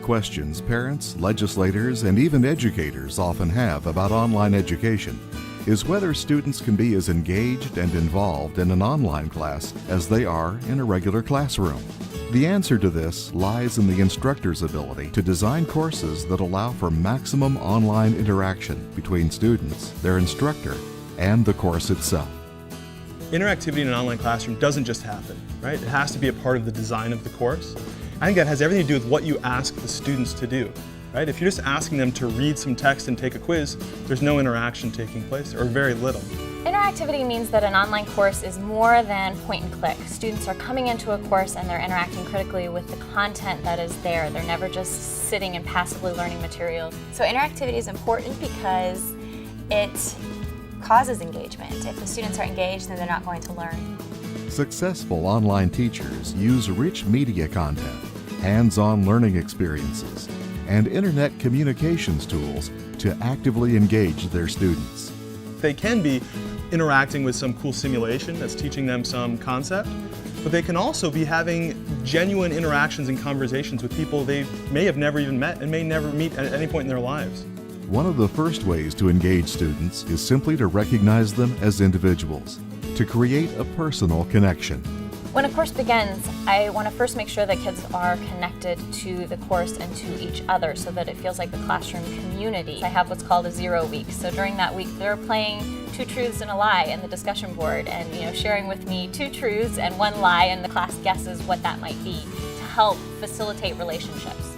questions parents, legislators, and even educators often have about online education is whether students can be as engaged and involved in an online class as they are in a regular classroom. The answer to this lies in the instructor's ability to design courses that allow for maximum online interaction between students, their instructor, and the course itself. Interactivity in an online classroom doesn't just happen, right? It has to be a part of the design of the course. I think that has everything to do with what you ask the students to do, right? If you're just asking them to read some text and take a quiz, there's no interaction taking place, or very little. Interactivity means that an online course is more than point and click. Students are coming into a course and they're interacting critically with the content that is there. They're never just sitting and passively learning material. So interactivity is important because it causes engagement. If the students are engaged, then they're not going to learn. Successful online teachers use rich media content, hands-on learning experiences, and internet communications tools to actively engage their students. They can be interacting with some cool simulation that's teaching them some concept, but they can also be having genuine interactions and conversations with people they may have never even met and may never meet at any point in their lives. One of the first ways to engage students is simply to recognize them as individuals, to create a personal connection. When a course begins, I want to first make sure that kids are connected to the course and to each other so that it feels like the classroom community. I have what's called a 0 week. So during that week, they're playing 2 truths and a lie in the discussion board and sharing with me 2 truths and 1 lie, and the class guesses what that might be to help facilitate relationships.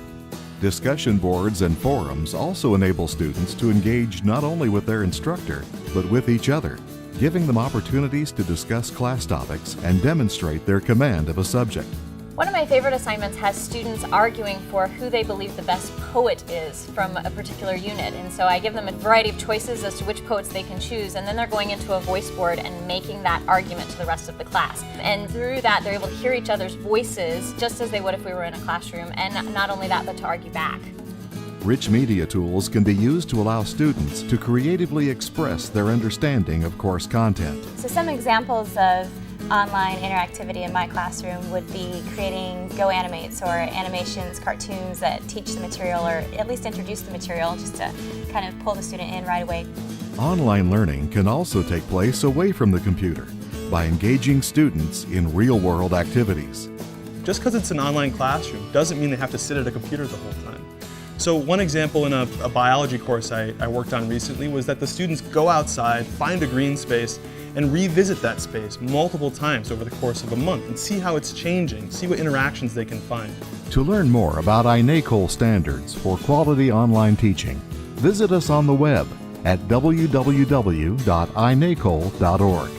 Discussion boards and forums also enable students to engage not only with their instructor, but with each other, giving them opportunities to discuss class topics and demonstrate their command of a subject. One of my favorite assignments has students arguing for who they believe the best poet is from a particular unit. And so I give them a variety of choices as to which poets they can choose, and then they're going into a voice board and making that argument to the rest of the class. And through that, they're able to hear each other's voices just as they would if we were in a classroom, and not only that, but to argue back. Rich media tools can be used to allow students to creatively express their understanding of course content. So some examples of online interactivity in my classroom would be creating GoAnimates, or animations, cartoons that teach the material or at least introduce the material, just to kind of pull the student in right away. Online learning can also take place away from the computer by engaging students in real-world activities. Just because it's an online classroom doesn't mean they have to sit at a computer the whole time. So one example in a biology course I worked on recently was that the students go outside, find a green space, and revisit that space multiple times over the course of a month and see how it's changing, see what interactions they can find. To learn more about INACOL standards for quality online teaching, visit us on the web at www.inacol.org.